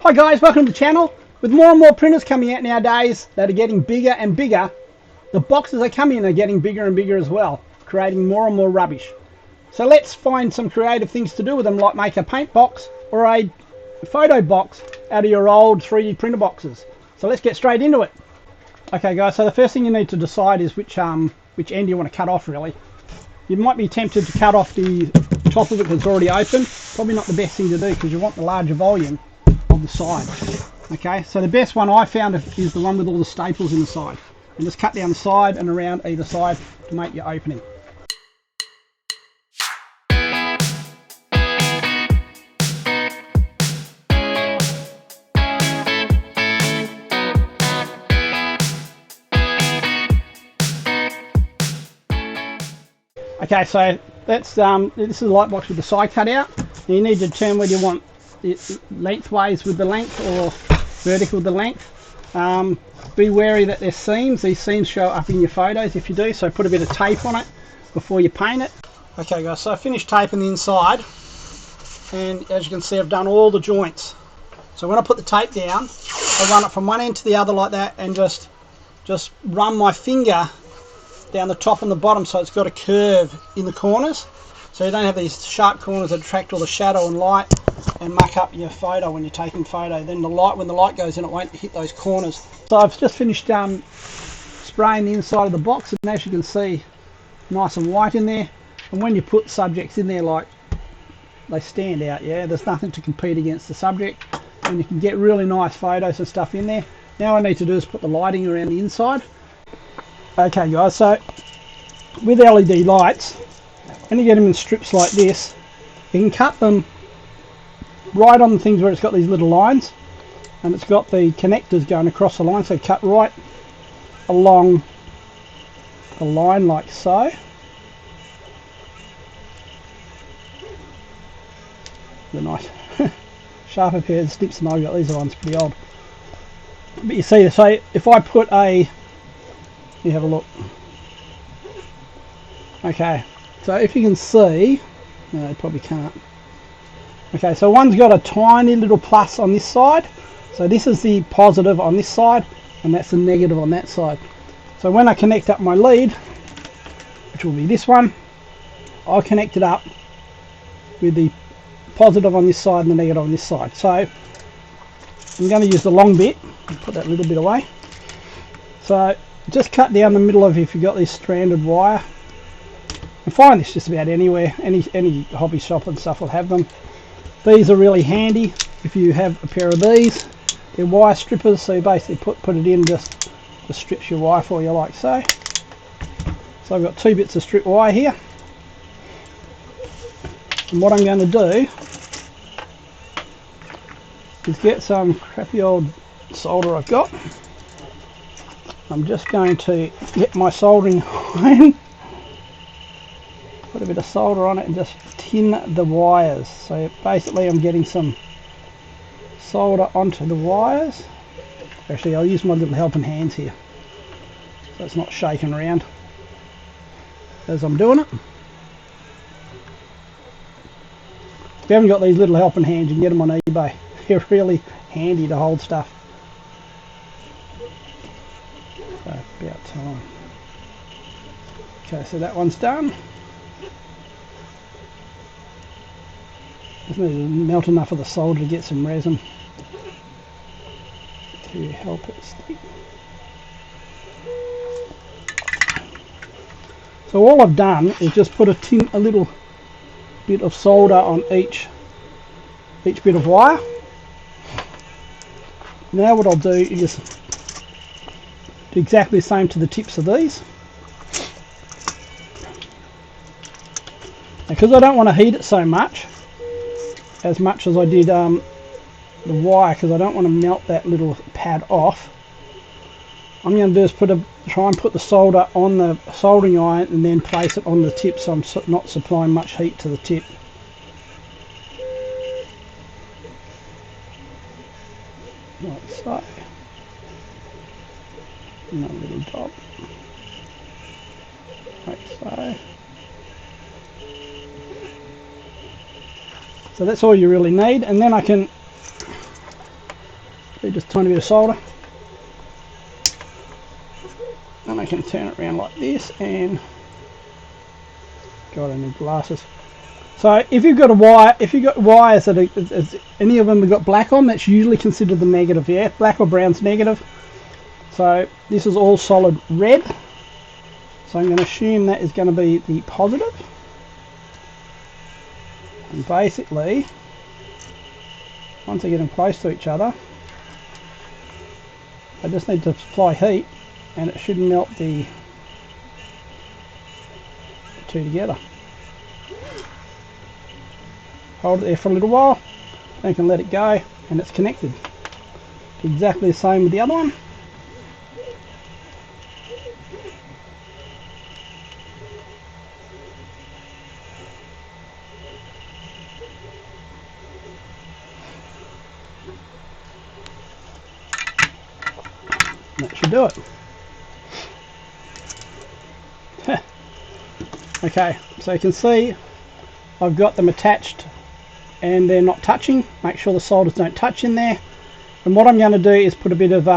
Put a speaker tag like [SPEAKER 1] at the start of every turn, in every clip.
[SPEAKER 1] Hi guys, welcome to the channel. With more and more printers coming out nowadays that are getting bigger and bigger, the boxes that come in are getting bigger and bigger as well, creating more and more rubbish. So let's find some creative things to do with them, like make a paint box or a photo box out of your old 3D printer boxes. So let's get straight into it. Okay guys, so the first thing you need to decide is which end you want to cut off really. You might be tempted to cut off the top of it because it's already open. Probably not the best thing to do because you want the larger volume of the side. Okay, so the best one I found is the one with all the staples in the side. And just cut down the side and around either side to make your opening. Okay, so that's this is a light box with the side cut out. And you need to determine whether you want it lengthways with the length or vertical with the length. Be wary that there's seams. These seams show up in your photos if you do, so put a bit of tape on it before you paint it. Okay guys, so I finished taping the inside, and as you can see I've done all the joints. So when I put the tape down, I run it from one end to the other like that and just run my finger down the top and the bottom so it's got a curve in the corners, so you don't have these sharp corners that attract all the shadow and light and muck up your photo when you're taking photo. Then when the light goes in, it won't hit those corners. So I've just finished spraying the inside of the box, and as you can see, nice and white in there. And when you put subjects in there, like, they stand out. Yeah, there's nothing to compete against the subject, and you can get really nice photos and stuff in there. Now what I need to do is put the lighting around the inside. Okay guys, so with LED lights, when you get them in strips like this, you can cut them right on the things where it's got these little lines, and it's got the connectors going across the line, so cut right along the line like so. They're nice sharper pair of snips than I've got. These ones pretty old, but you see, so if I put you have a look. Okay, so if you can see, no, you probably can't. Okay, so one's got a tiny little plus on this side, so this is the positive on this side, and that's the negative on that side. So when I connect up my lead, which will be this one, I'll connect it up with the positive on this side and the negative on this side. So I'm going to use the long bit, put that little bit away. So just cut down the middle of, if you've got this stranded wire, and find this just about anywhere. Any hobby shop and stuff will have them. These are really handy if you have a pair of these. They're wire strippers, so you basically put it in, just strips your wire for you like so. So I've got 2 bits of strip wire here, and what I'm going to do is get some crappy old solder I've got. I'm just going to get my soldering iron, put a bit of solder on it, and just tin the wires. So basically I'm getting some solder onto the wires. Actually, I'll use my little helping hands here so it's not shaking around as I'm doing it. If you haven't got these little helping hands, you can get them on eBay. They're really handy to hold stuff. About time. Okay, so that one's done. Just need to melt enough of the solder to get some resin to help it stick. So all I've done is just put a little bit of solder on each bit of wire. Now what I'll do is do exactly the same to the tips of these. Because I don't want to heat it so much as I did the wire, because I don't want to melt that little pad off. I'm going to do is try and put the solder on the soldering iron and then place it on the tip, so I'm not supplying much heat to the tip. Like so. Another little dot, like so. So that's all you really need, and then I can So just a tiny bit of solder. And I can turn it around like this, and God, I need glasses. So if you've got a wire, if you've got wires that are, any of them have got black on, that's usually considered the negative. Yeah, black or brown's negative. So this is all solid red. So I'm going to assume that is going to be the positive. And basically, once I get them close to each other, I just need to apply heat, and it should melt the two together. Hold it there for a little while, then I can let it go, and it's connected. Exactly the same with the other one. That should do it. Okay, so you can see I've got them attached and they're not touching. Make sure the solders don't touch in there. And what I'm going to do is put a bit of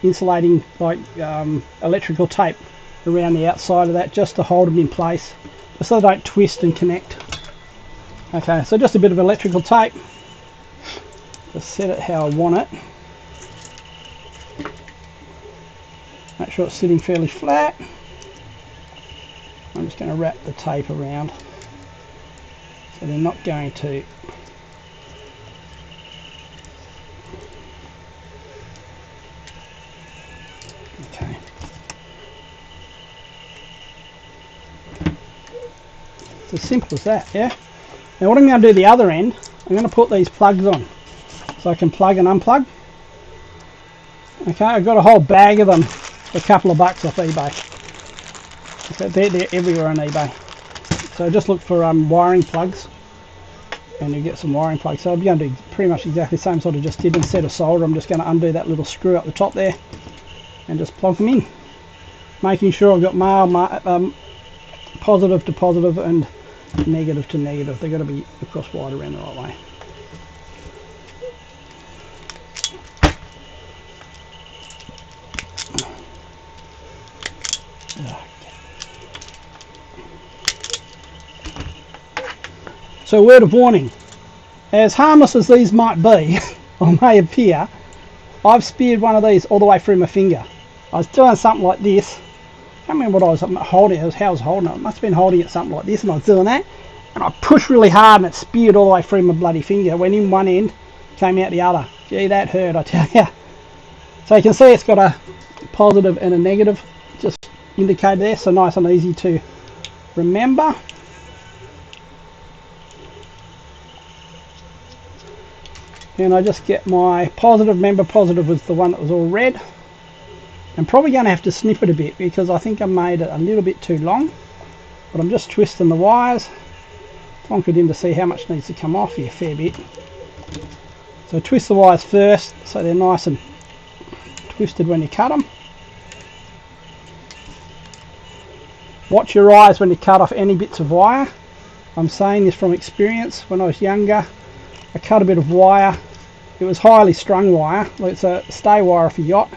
[SPEAKER 1] insulating, like electrical tape around the outside of that, just to hold them in place, just so they don't twist and connect. Okay, so just a bit of electrical tape. Just set it how I want it. Make sure it's sitting fairly flat. I'm just going to wrap the tape around so they're not going to okay. It's as simple as that, yeah? Now what I'm going to do the other end, I'm going to put these plugs on so I can plug and unplug. Okay, I've got a whole bag of them for a couple of bucks off eBay. Okay, they're everywhere on eBay. So just look for wiring plugs, and you get some wiring plugs. So I'm going to do pretty much exactly the same sort of just did instead of solder. I'm just going to undo that little screw up the top there and just plug them in, making sure I've got positive to positive and negative to negative. They've got to be across wide around the right way. So word of warning, as harmless as these might be, or may appear, I've speared one of these all the way through my finger. I was doing something like this. I can't remember what I was holding. It was how I was holding it. I must have been holding it something like this, and I was doing that. And I pushed really hard, and it speared all the way through my bloody finger. Went in one end, came out the other. Gee, that hurt, I tell you. So you can see it's got a positive and a negative just indicated there, so nice and easy to remember. And I just get my positive, remember positive was the one that was all red. I'm probably going to have to snip it a bit because I think I made it a little bit too long. But I'm just twisting the wires. Plonk it in to see how much needs to come off here, a fair bit. So twist the wires first so they're nice and twisted when you cut them. Watch your eyes when you cut off any bits of wire. I'm saying this from experience. When I was younger, I cut a bit of wire. It was highly strung wire. It's a stay wire off a yacht,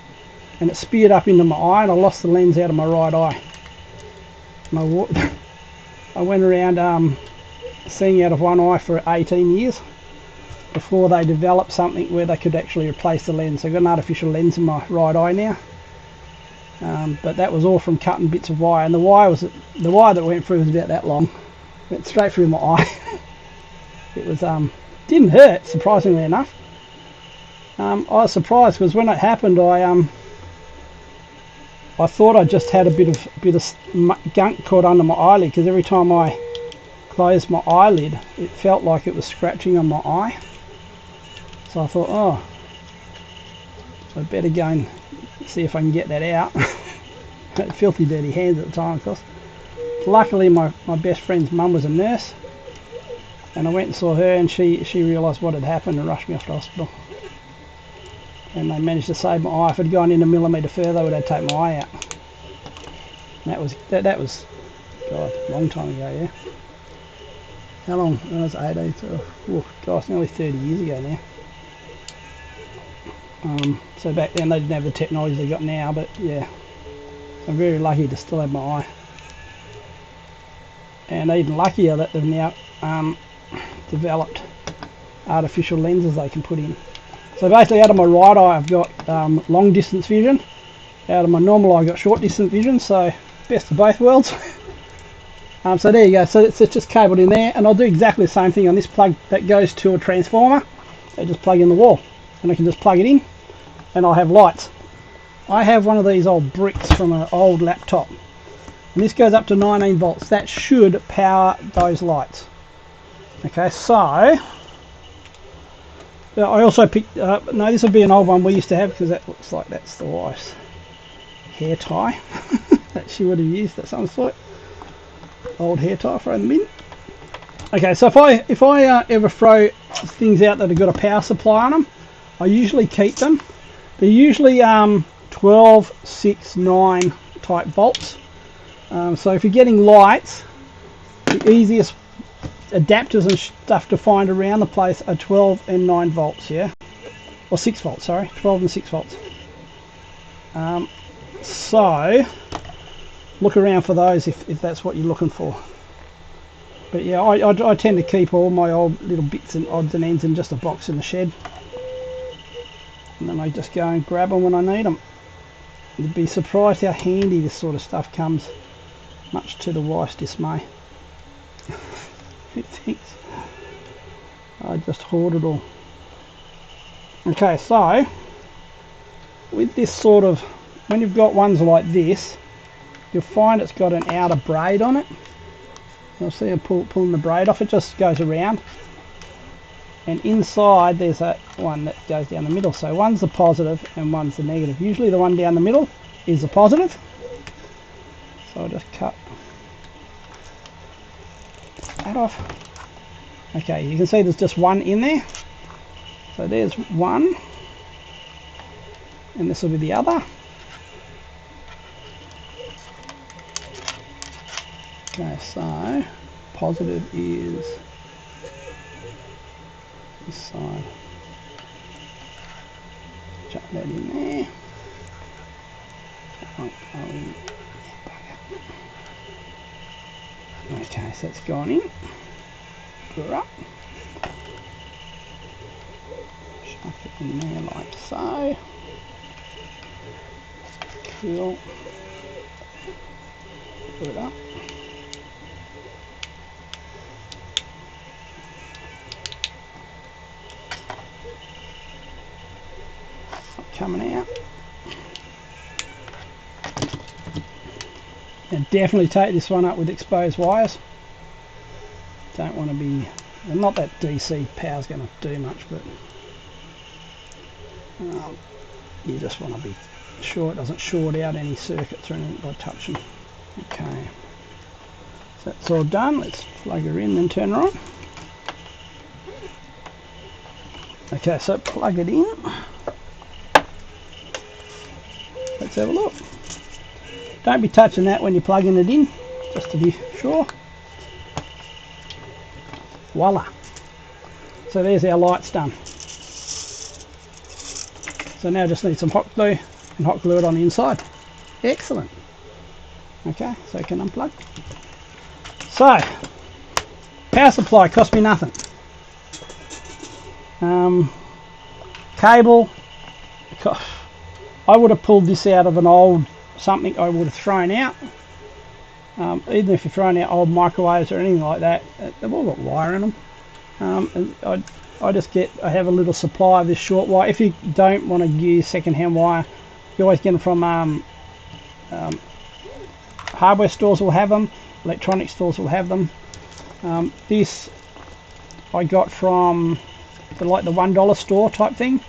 [SPEAKER 1] and it speared up into my eye, and I lost the lens out of my right eye. And I went around seeing out of one eye for 18 years before they developed something where they could actually replace the lens. I've got an artificial lens in my right eye now, but that was all from cutting bits of wire, and the wire that went through was about that long. Went straight through my eye. It was didn't hurt, surprisingly enough. I was surprised because when it happened, I thought I just had a bit of gunk caught under my eyelid, because every time I closed my eyelid, it felt like it was scratching on my eye. So I thought, oh, I better go and see if I can get that out. Filthy dirty hands at the time, of course. Luckily, my best friend's mum was a nurse, and I went and saw her, and she realised what had happened and rushed me off to hospital. And they managed to save my eye. If it had gone in a millimetre further, I would have taken my eye out. And that was, God, a long time ago, yeah. How long? When I was 18, so, oh gosh, nearly 30 years ago now. So back then they didn't have the technology they got now, but yeah, I'm very lucky to still have my eye. And even luckier that they've now developed artificial lenses they can put in. So basically out of my right eye I've got long distance vision, out of my normal eye I've got short distance vision, so best of both worlds. So there you go, so it's just cabled in there, and I'll do exactly the same thing on this plug that goes to a transformer. I just plug in the wall and I can just plug it in and I'll have lights. I have one of these old bricks from an old laptop, and this goes up to 19 volts. That should power those lights. Okay, so I also picked no, this would be an old one we used to have, because that looks like that's the wife's hair tie that she would have used at some sort. Old hair tie, throw them in. Okay, so if I ever throw things out that have got a power supply on them, I usually keep them. They're usually 12, 6, 9 type volts. So if you're getting lights, the easiest adapters and stuff to find around the place are 12 and 9 volts, yeah? Or 6 volts, sorry, 12 and 6 volts. So look around for those if that's what you're looking for. But yeah, I tend to keep all my old little bits and odds and ends in just a box in the shed, and then I just go and grab them when I need them. You'd be surprised how handy this sort of stuff comes, much to the wife's dismay. It thinks I just hoard it all. Okay, so with this sort of, when you've got ones like this, you'll find it's got an outer braid on it. You'll see I'm pulling the braid off. It just goes around, and inside there's a one that goes down the middle. So one's the positive and one's the negative. Usually the one down the middle is the positive. So I'll just cut that off. Okay, you can see there's just one in there. So there's one, and this will be the other. Okay, so positive is this side. Chuck that in there. Okay, so it's gone in. Put it up. Chuck it in there like so. Cool. Put it up. Coming out. And definitely take this one up with exposed wires. Don't want to be, well, not that DC power's going to do much, but you just want to be sure it doesn't short out any circuits or anything by touching. Okay, so that's all done. Let's plug her in and turn her on. Okay, so plug it in. Let's have a look. Don't be touching that when you're plugging it in, just to be sure. Voila. So there's our lights done. So now I just need some hot glue and hot glue it on the inside. Excellent. Okay, so I can unplug. So, power supply cost me nothing. Cable, I would have pulled this out of an old something I would have thrown out. Even if you're throwing out old microwaves or anything like that, they've all got wire in them. And I have a little supply of this short wire. If you don't want to use second-hand wire, you always get them from hardware stores will have them, electronic stores will have them. This I got from the $1 store type thing.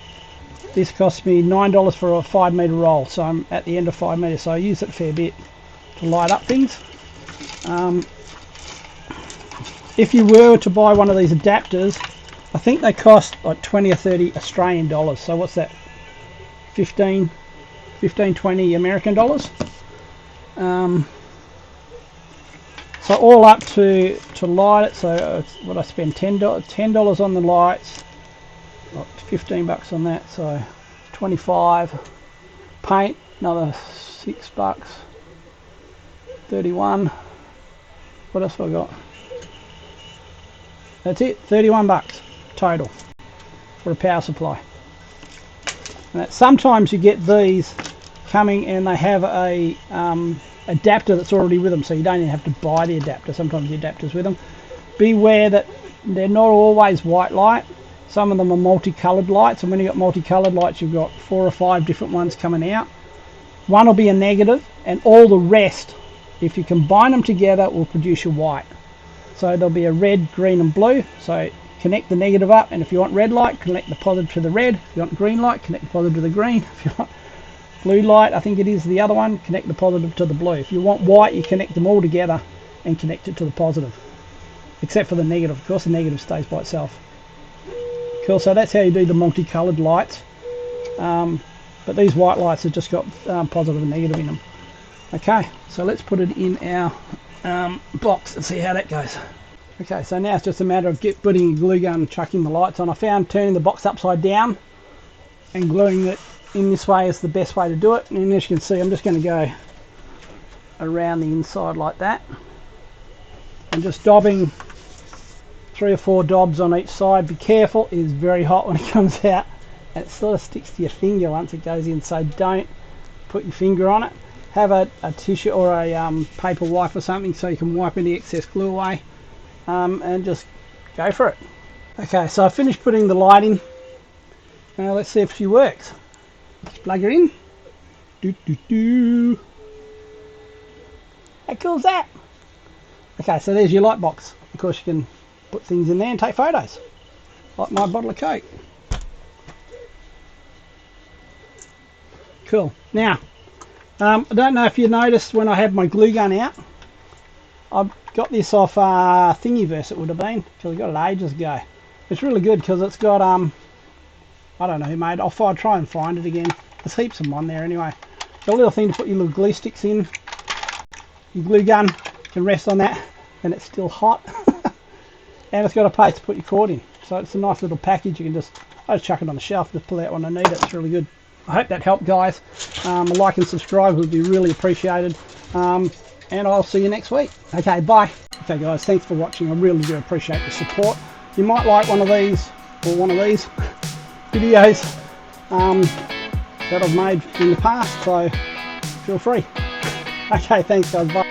[SPEAKER 1] This cost me $9 for a 5 meter roll, so I'm at the end of 5 meters, so I use it a fair bit to light up things. If you were to buy one of these adapters, I think they cost like 20 or 30 Australian dollars. So what's that? 15, 20 American dollars. So all up to light it. So what I spend $10 on the lights, like $15 on that. So 25. Paint, another $6. 31. What else have I got? That's it, 31 bucks total for a power supply. And sometimes you get these coming and they have a adapter that's already with them, so you don't even have to buy the adapter. Sometimes the adapter's with them. Beware that they're not always white light. Some of them are multicolored lights, and when you've got multicolored lights, you've got 4 or 5 different ones coming out. One will be a negative, and all the rest, if you combine them together, will produce a white. So there'll be a red, green and blue. So connect the negative up, and if you want red light, connect the positive to the red. If you want green light, connect the positive to the green. If you want blue light, I think it is the other one, connect the positive to the blue. If you want white, you connect them all together and connect it to the positive. Except for the negative. Of course, the negative stays by itself. Cool, so that's how you do the multicolored lights. But these white lights have just got positive and negative in them. Okay, so let's put it in our box and see how that goes. Okay, so now it's just a matter of putting a glue gun and chucking the lights on. I found turning the box upside down and gluing it in this way is the best way to do it. And as you can see, I'm just going to go around the inside like that. And just daubing 3 or 4 daubs on each side. Be careful, it is very hot when it comes out. And it sort of sticks to your finger once it goes in, so don't put your finger on it. Have a tissue or a paper wipe or something so you can wipe any excess glue away, and just go for it. Okay, so I finished putting the light in. Now let's see if she works. Just plug her in. How cool is that? Okay, so there's your light box. Of course you can put things in there and take photos, like my bottle of Coke. Cool. Now, I don't know if you noticed when I had my glue gun out, I got this off Thingiverse, it would have been, because I got it ages ago. It's really good because it's got, I don't know who made it. I'll try and find it again. There's heaps of them on there anyway. Got a little thing to put your little glue sticks in. Your glue gun can rest on that and it's still hot. And it's got a place to put your cord in. So it's a nice little package. You can I just chuck it on the shelf, just pull out when I need it. It's really good. I hope that helped, guys. A like and subscribe would be really appreciated. And I'll see you next week. Okay, bye. Okay, guys, thanks for watching. I really do appreciate the support. You might like one of these or one of these videos that I've made in the past, so feel free. Okay, thanks, guys. Bye.